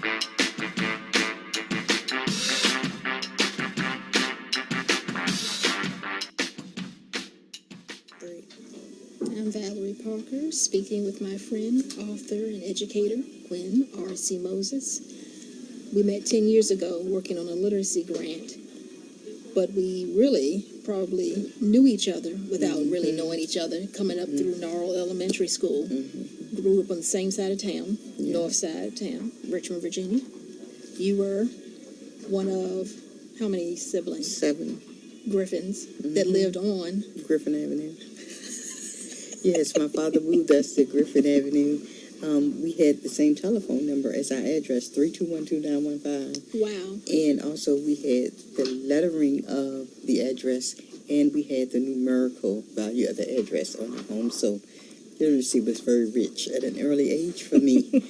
I'm Valerie Parker, speaking with my friend, author, and educator, Gwyn R.C. Moses. We met 10 years ago working on a literacy grant, but we really probably knew each other without really knowing each other, coming up through Norrell Elementary School. Grew up on the same side of town, north side of town, Richmond, Virginia. You were one of how many siblings? 7. Griffins that lived on Griffin Avenue. Yes, my father moved us to Griffin Avenue. We had the same telephone number as our address, 3212915. Wow. And also we had the lettering of the address, and we had the numerical value of the address on our home. So literacy was very rich at an early age for me.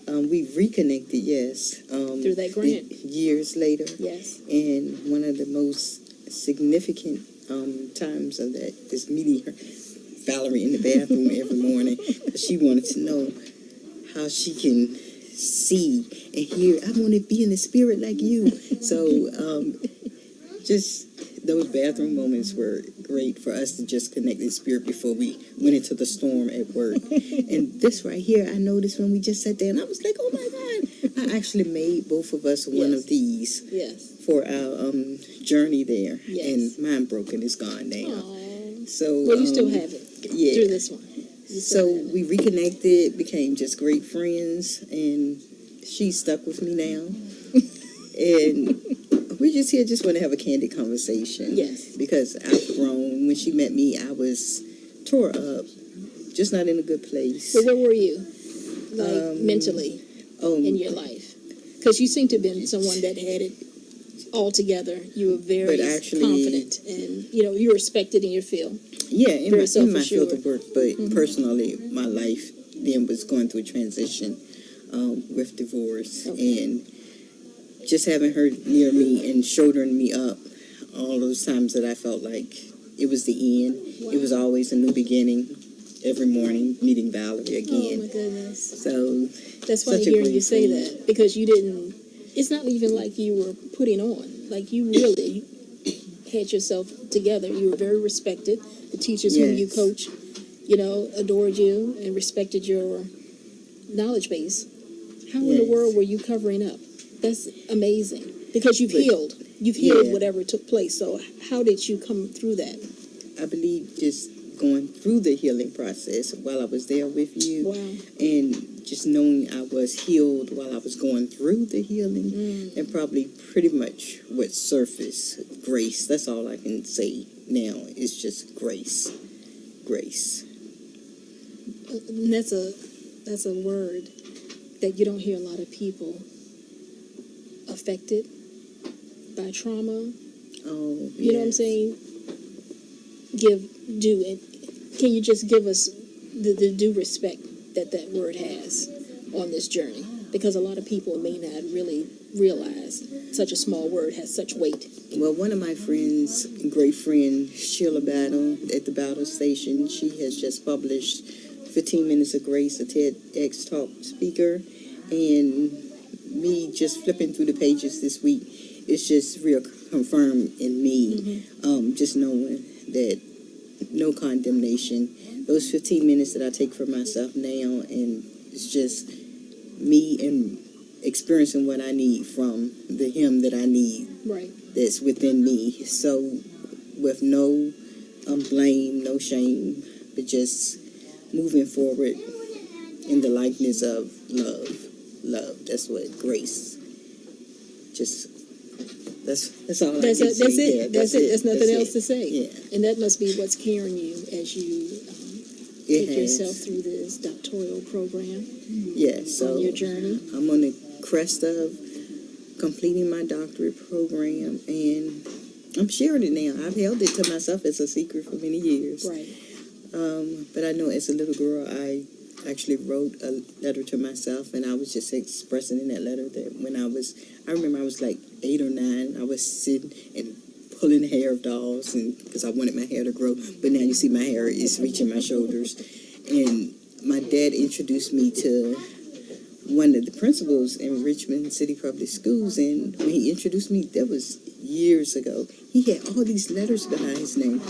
We reconnected, yes. Through that grant. Years later. Yes. And one of the most significant times of that is meeting her, Valerie, in the bathroom every morning. She wanted to know how she can see and hear. I want to be in the spirit like you. So just those bathroom moments were great for us to just connect in spirit before we went into the storm at work. And this right here, I noticed when we just sat there, and I was like, oh my God. I actually made both of us one of these for our journey there. And mine broken is gone now. Aww. So, well, you still have it through this one. So we reconnected, became just great friends, and she's stuck with me now. And we're just here, just want to have a candid conversation. Yes. Because I've grown. When she met me, I was tore up, just not in a good place. So where were you, like mentally, in your life? Because you seem to have been someone that had it all together. You were very confident, and you were respected in your field. Yeah, in my field of work, but personally, my life then was going through a transition with divorce, and just having her near me and shouldering me up all those times that I felt like it was the end. Wow. It was always a new beginning. Every morning, meeting Valerie again. Oh my goodness! So that's funny hearing you say that, because you didn't. It's not even like you were putting on. Like, you really had yourself together. You were very respected. The teachers whom you coach, adored you and respected your knowledge base. How in the world were you covering up? That's amazing, because you've healed. You've healed whatever took place. So how did you come through that? I believe just going through the healing process while I was there with you. Wow. And just knowing I was healed while I was going through the healing, and probably pretty much what surface, grace. That's all I can say now. It's just grace. Grace. And that's a word that you don't hear a lot of people affected by trauma. Oh, you know what I'm saying? Do it. Can you just give us the due respect that word has on this journey? Because a lot of people may not really realize such a small word has such weight. Well, one of my friends, great friend, Sheila Battle, at the Battle Station, she has just published 15 Minutes of Grace, a TEDx talk speaker, and me just flipping through the pages this week, it's just real confirmed in me, just knowing that no condemnation. Those 15 minutes that I take for myself now, and it's just me and experiencing what I need from the Him that I need, that's within me. So with no blame, no shame, but just moving forward in the likeness of love. That's what grace. Just that's all. That's it. That's it. There's nothing else to say. Yeah. And that must be what's carrying you as you take yourself through this doctoral program. Yes. So on your journey, I'm on the crest of completing my doctorate program, and I'm sharing it now. I've held it to myself as a secret for many years. Right. But I know as a little girl, I actually wrote a letter to myself, and I was just expressing in that letter that when I remember I was like 8 or 9, I was sitting and pulling the hair of dolls, and because I wanted my hair to grow, but now you see my hair is reaching my shoulders. And my dad introduced me to one of the principals in Richmond City Public Schools, and when he introduced me, that was years ago. He had all these letters behind his name,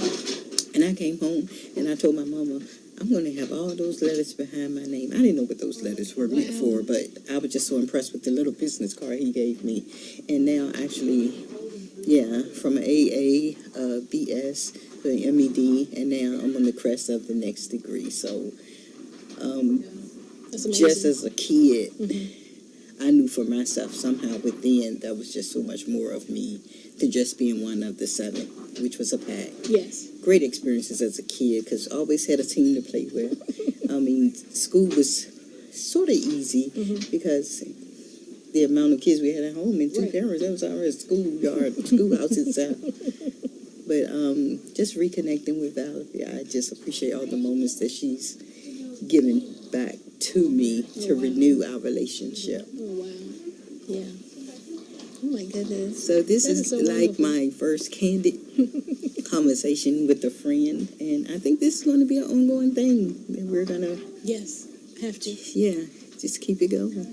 and I came home and I told my mama, I'm going to have all those letters behind my name. I didn't know what those letters were meant for, but I was just so impressed with the little business card he gave me. And now, actually, yeah, from an AA, BS, to an MED, and now I'm on the crest of the next degree. So, That's amazing. just as a kid, I knew for myself somehow within that was just so much more of me than just being one of the 7, which was a pack. Yes. Great experiences as a kid because I always had a team to play with. I mean, school was sort of easy because the amount of kids we had at home and 2 Right. parents, that was our schoolhouse itself. But just reconnecting with Valerie, I just appreciate all the moments that she's given back to me to renew our relationship. Oh, wow. Yeah. Oh, my goodness. So this That is is so like wonderful. my first candid conversation with a friend, and I think this is going to be an ongoing thing that we're going to, Yes. Have to. yeah, just keep it going.